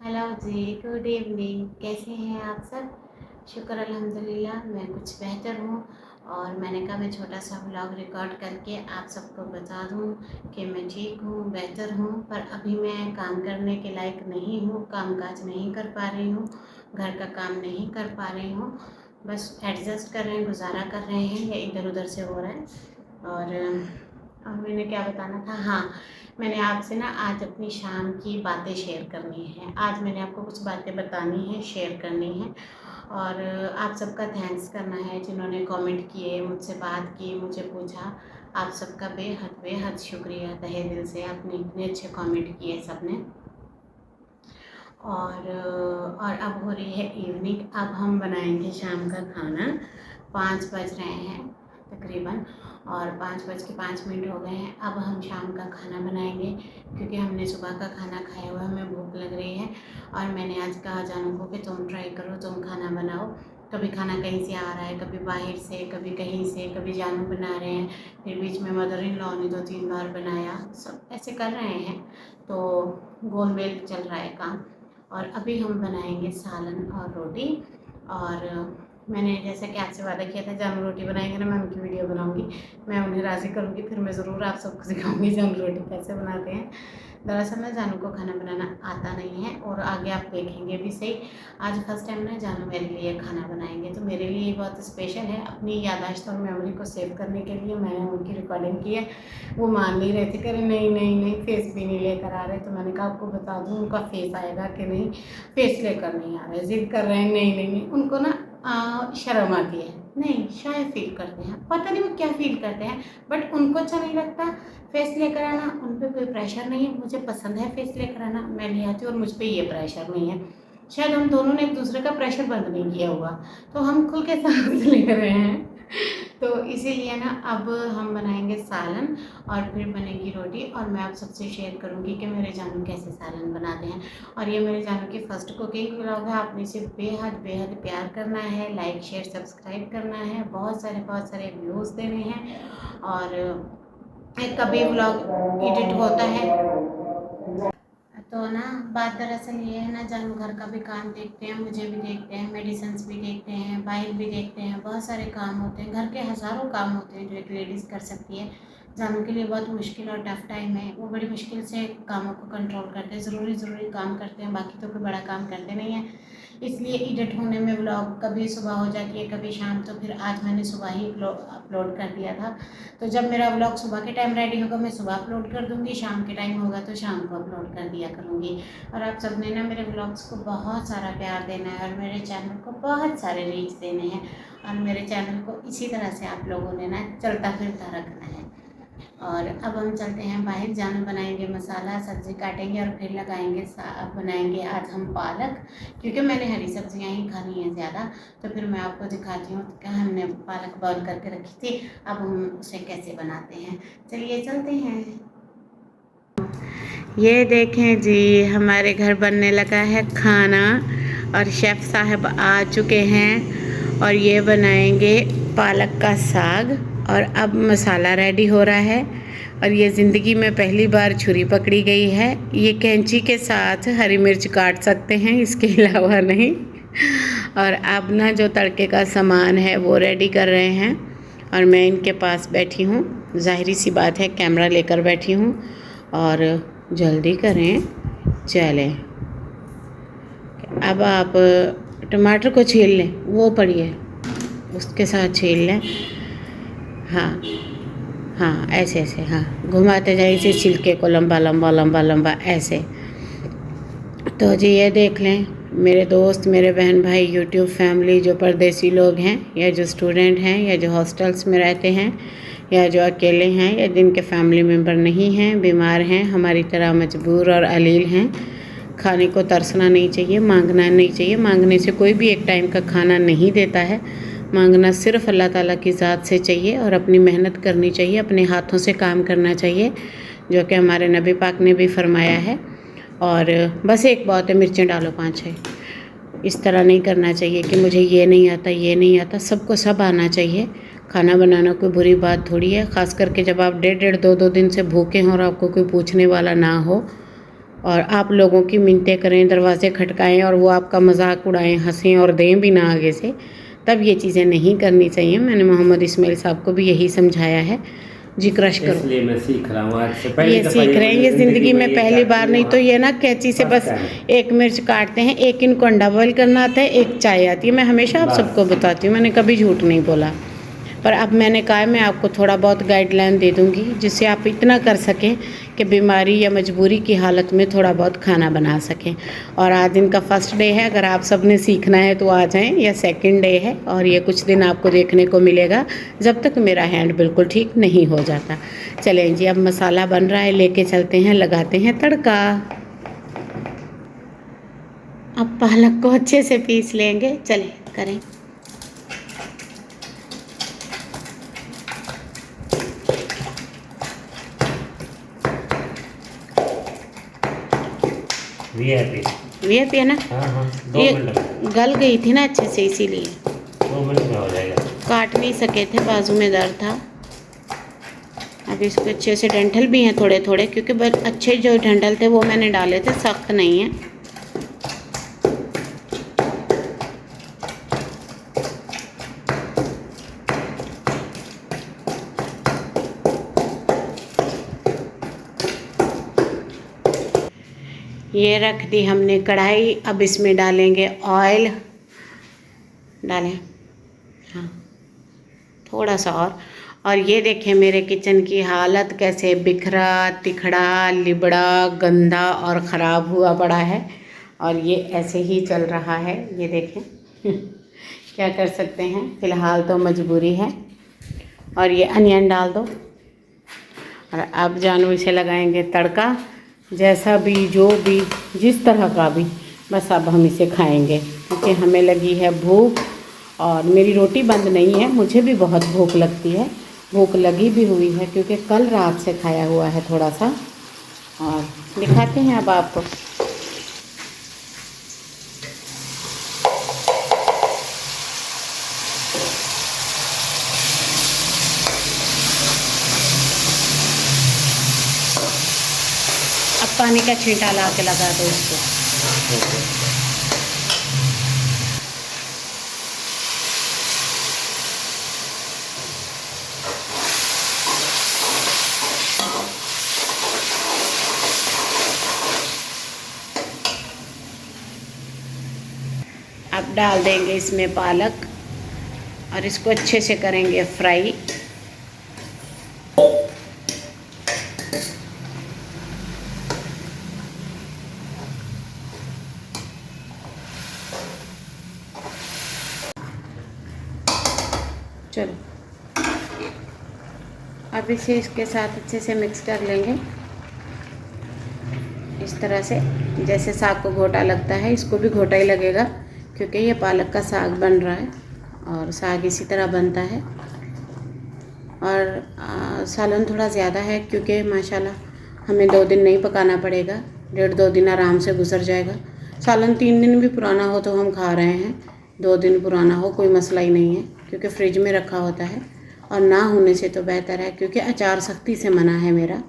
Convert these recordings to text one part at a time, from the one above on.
Hello जी, good evening. कैसे हैं आप सब? शुक्र अल्हम्दुलिल्लाह मैं कुछ बेहतर हूँ। और मैंने कहा मैं छोटा सा व्लॉग रिकॉर्ड करके आप सबको बता दूँ कि मैं ठीक हूँ, बेहतर हूँ। पर अभी मैं काम करने के लायक नहीं हूँ, काम काज नहीं कर पा रही हूँ, घर का काम नहीं कर पा रही हूँ। बस एडजस्ट कर रहे हैं, गुजारा कर रहे हैं, या इधर उधर से हो रहा है। और मैंने क्या बताना था, हाँ, मैंने आपसे ना आज अपनी शाम की बातें शेयर करनी है। आज मैंने आपको कुछ बातें बतानी है, शेयर करनी है। और आप सबका थैंक्स करना है जिन्होंने कमेंट किए, मुझसे बात की, मुझे पूछा। आप सबका बेहद बेहद शुक्रिया तहे दिल से। आपने इतने अच्छे कमेंट किए सबने। और अब हो रही है इवनिंग। अब हम बनाएंगे शाम का खाना। 5 बज रहे हैं तकरीबन, और 5:05 हो गए हैं। अब हम शाम का खाना बनाएंगे, क्योंकि हमने सुबह का खाना खाया हुआ, हमें भूख लग रही है। और मैंने आज कहा जानू को कि तुम ट्राई करो, तुम खाना बनाओ। कभी खाना कहीं से आ रहा है, कभी बाहर से, कभी कहीं से, कभी जानू बना रहे हैं, फिर बीच में मदर इन लॉ ने 2-3 बार बनाया। सब ऐसे कर रहे हैं, तो गोलमेल चल रहा है काम। और अभी हम बनाएंगे सालन और रोटी। और मैंने जैसा कि आपसे वादा किया था, जानू रोटी बनाएंगे ना, मैं उनकी वीडियो बनाऊंगी, मैं उन्हें राज़ी करूंगी, फिर मैं ज़रूर आप सबको सिखाऊंगी जानू रोटी कैसे बनाते हैं। दरअसल ना जानू को खाना बनाना आता नहीं है, और आगे आप देखेंगे भी सही। आज फर्स्ट टाइम ना जानू मेरे लिए खाना बनाएंगे, तो मेरे लिए बहुत स्पेशल है। अपनी याददाश्त और मेमोरी को सेव करने के लिए मैंने उनकी रिकॉर्डिंग की है। वो मान नहीं रहे थे, कह रहे नहीं नहीं नहीं, फेस भी नहीं लेकर आ रहे। तो मैंने कहा आपको बता दूँ उनका फेस आएगा कि नहीं। फेस लेकर नहीं आ रहे, जिद कर रहे हैं, नहीं नहीं नहीं। उनको ना शर्म आती है, नहीं शायद फील करते हैं, पता नहीं वो क्या फील करते हैं, बट उनको अच्छा नहीं लगता फेस लेकर आना। उन पर कोई प्रेशर नहीं है, मुझे पसंद है फेस लेकर आना, मैं ले आती हूँ, और मुझ पर ये प्रेशर नहीं है। शायद हम दोनों ने एक दूसरे का प्रेशर बंद नहीं किया हुआ, तो हम खुल के सांस ले रहे हैं। तो इसीलिए ना अब हम बनाएंगे सालन, और फिर बनेगी रोटी। और मैं आप सबसे शेयर करूंगी कि मेरे जानू कैसे सालन बनाते हैं। और ये मेरे जानू की फर्स्ट कुकिंग व्लॉग है। आपने सिर्फ बेहद बेहद प्यार करना है, लाइक शेयर सब्सक्राइब करना है, बहुत सारे व्यूज़ देने हैं। और कभी व्लॉग एडिट होता है, तो ना बात दरअसल ये है ना, जानू घर का भी काम देखते हैं, मुझे भी देखते हैं, मेडिसिन्स भी देखते हैं, बाइल भी देखते हैं, बहुत सारे काम होते हैं, घर के हज़ारों काम होते हैं जो एक लेडीज़ कर सकती है। जानू के लिए बहुत मुश्किल और टफ़ टाइम है, वो बड़ी मुश्किल से कामों को कंट्रोल करते हैं, ज़रूरी काम करते हैं, बाकी तो कोई बड़ा काम करते नहीं हैं। इसलिए एडिट होने में व्लॉग कभी सुबह हो जाती है, कभी शाम। तो फिर आज मैंने सुबह ही अपलोड कर दिया था। तो जब मेरा व्लॉग सुबह के टाइम रेडी होगा, मैं सुबह अपलोड कर दूँगी, शाम के टाइम होगा तो शाम को अपलोड कर दिया करूँगी। और आप सब ने ना मेरे व्लॉग्स को बहुत सारा प्यार देना है, और मेरे चैनल को बहुत सारे रीच देने हैं, और मेरे चैनल को इसी तरह से आप लोगों ने ना चलता फिरता रखना है। और अब हम चलते हैं बाहर। जानू बनाएंगे मसाला, सब्ज़ी काटेंगे, और फिर बनाएंगे आज हम पालक, क्योंकि मैंने हरी सब्जियां ही खानी है ज़्यादा। तो फिर मैं आपको दिखाती हूँ कि हमने पालक बॉयल करके रखी थी, अब हम उसे कैसे बनाते हैं। चलिए चलते हैं। ये देखें जी, हमारे घर बनने लगा है खाना, और शेफ़ साहब आ चुके हैं, और ये बनाएंगे पालक का साग। और अब मसाला रेडी हो रहा है, और ये ज़िंदगी में पहली बार छुरी पकड़ी गई है। ये कैंची के साथ हरी मिर्च काट सकते हैं, इसके अलावा नहीं। और अब ना जो तड़के का सामान है वो रेडी कर रहे हैं, और मैं इनके पास बैठी हूँ। ज़ाहिरी सी बात है, कैमरा लेकर बैठी हूँ, और जल्दी करें, चलें। अब आप टमाटर को छील लें, वो पड़ी है उसके साथ छील लें। हाँ हाँ, ऐसे ऐसे, हाँ, घुमाते जाइए इसे, छिलके को लंबा लंबा लंबा लंबा ऐसे। तो जी ये देख लें, मेरे दोस्त, मेरे बहन भाई, यूट्यूब फैमिली, जो परदेसी लोग हैं, या जो स्टूडेंट हैं, या जो हॉस्टल्स में रहते हैं, या जो अकेले हैं, या जिनके फैमिली मेम्बर नहीं हैं, बीमार हैं, हमारी तरह मजबूर और अलील हैं। खाने को तरसना नहीं चाहिए, मांगना नहीं चाहिए। मांगने से कोई भी एक टाइम का खाना नहीं देता है। मांगना सिर्फ़ अल्लाह ताला की ज़ात से चाहिए, और अपनी मेहनत करनी चाहिए, अपने हाथों से काम करना चाहिए, जो कि हमारे नबी पाक ने भी फरमाया है। और बस एक बात है, मिर्चें डालो 5-6। इस तरह नहीं करना चाहिए कि मुझे ये नहीं आता, ये नहीं आता। सबको सब आना चाहिए। खाना बनाना कोई बुरी बात थोड़ी है, ख़ास करके जब आप 1.5-1.5, 2-2 दिन से भूखे हों और आपको कोई पूछने वाला ना हो, और आप लोगों की मिन्नतें करें, दरवाजे खटकाएं और वो आपका मजाक उड़ाएं, हंसें और दें भी ना आगे से, तब ये चीज़ें नहीं करनी चाहिए। मैंने मोहम्मद इस्माइल साहब को भी यही समझाया है जी। क्रश करो, इसलिए मैं सीख रहा हूँ आज से, पहली ये दफा सीख रहे हैं ये ज़िंदगी में पहली बार। नहीं तो ये ना कैंची से बस एक मिर्च काटते हैं, एक इनको अंडा बॉयल करना आता है, एक चाय आती है। मैं हमेशा आप सबको बताती हूँ, मैंने कभी झूठ नहीं बोला। पर अब मैंने कहा मैं आपको थोड़ा बहुत गाइडलाइन दे दूँगी जिससे आप इतना कर सकें कि बीमारी या मजबूरी की हालत में थोड़ा बहुत खाना बना सकें। और आज इनका फर्स्ट डे है, अगर आप सब ने सीखना है तो आ जाएं, या सेकंड डे है और ये कुछ दिन आपको देखने को मिलेगा जब तक मेरा हैंड बिल्कुल ठीक नहीं हो जाता। चलें जी, अब मसाला बन रहा है, लेके चलते हैं, लगाते हैं तड़का। अब पालक को अच्छे से पीस लेंगे, चलें करें। वीआईपी है ना। हाँ, 2 ये मिनट गल गई थी ना अच्छे से, इसीलिए 2 मिनट में हो जाएगा। काट नहीं सके थे, बाजू में दर्द था। अब इसको अच्छे से, डंठल भी हैं थोड़े थोड़े, क्योंकि बस अच्छे जो डंठल थे वो मैंने डाले थे, सख्त नहीं है। ये रख दी हमने कढ़ाई, अब इसमें डालेंगे ऑयल। डालें, हाँ थोड़ा सा और ये देखें मेरे किचन की हालत कैसे बिखरा, तिखड़ा, लिबड़ा, गंदा और ख़राब हुआ पड़ा है। और ये ऐसे ही चल रहा है, ये देखें। क्या कर सकते हैं, फ़िलहाल तो मजबूरी है। और ये अनियन डाल दो और अब जानू इसे लगाएंगे तड़का, जैसा भी, जो भी, जिस तरह का भी, बस अब हम इसे खाएंगे क्योंकि हमें लगी है भूख। और मेरी रोटी बंद नहीं है, मुझे भी बहुत भूख लगती है, भूख लगी भी हुई है क्योंकि कल रात से खाया हुआ है थोड़ा सा। और दिखाते हैं अब आपको। अब पानी का छींटा ला के लगा दो इसको। अब डाल देंगे इसमें पालक और इसको अच्छे से करेंगे फ्राई। चलो अब इसे इसके साथ अच्छे से मिक्स कर लेंगे, इस तरह से जैसे साग को घोटा लगता है, इसको भी घोटा ही लगेगा क्योंकि ये पालक का साग बन रहा है और साग इसी तरह बनता है। और सालन थोड़ा ज़्यादा है क्योंकि माशाल्लाह हमें 2 दिन नहीं पकाना पड़ेगा, 1.5-2 दिन आराम से गुजर जाएगा। सालन 3 दिन भी पुराना हो तो हम खा रहे हैं, 2 दिन पुराना हो कोई मसला ही नहीं है क्योंकि फ्रिज में रखा होता है। और ना होने से तो बेहतर है क्योंकि अचार सख्ती से मना है मेरा,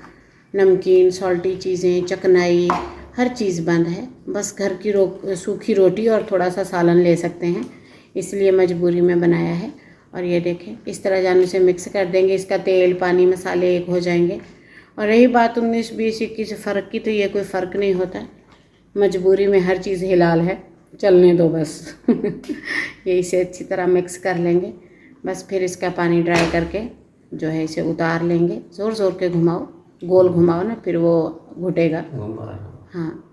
नमकीन, सॉल्टी चीज़ें, चकनाई, हर चीज़ बंद है। बस घर की सूखी रोटी और थोड़ा सा सालन ले सकते हैं, इसलिए मजबूरी में बनाया है। और ये देखें इस तरह जानू से मिक्स कर देंगे, इसका तेल, पानी, मसाले एक हो जाएंगे। और रही बात 19, 20, 21 फ़र्क की, तो ये कोई फ़र्क नहीं होता, मजबूरी में हर चीज़ हिलाल है, चलने दो बस। ये इसे अच्छी तरह मिक्स कर लेंगे, बस फिर इसका पानी ड्राई करके जो है इसे उतार लेंगे। ज़ोर ज़ोर के घुमाओ, गोल घुमाओ ना, फिर वो घुटेगा। हाँ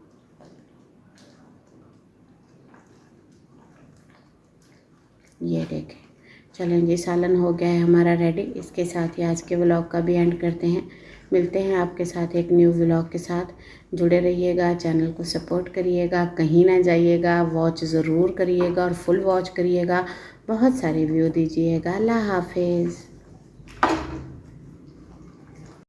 ये देखें। चलें जी, सालन हो गया है हमारा रेडी। इसके साथ ही आज के व्लॉग का भी एंड करते हैं। मिलते हैं आपके साथ एक न्यू व्लॉग के साथ। जुड़े रहिएगा, चैनल को सपोर्ट करिएगा, कहीं ना जाइएगा, वॉच ज़रूर करिएगा और फुल वॉच करिएगा, बहुत सारे व्यू दीजिएगा। अल्लाह हाफिज़।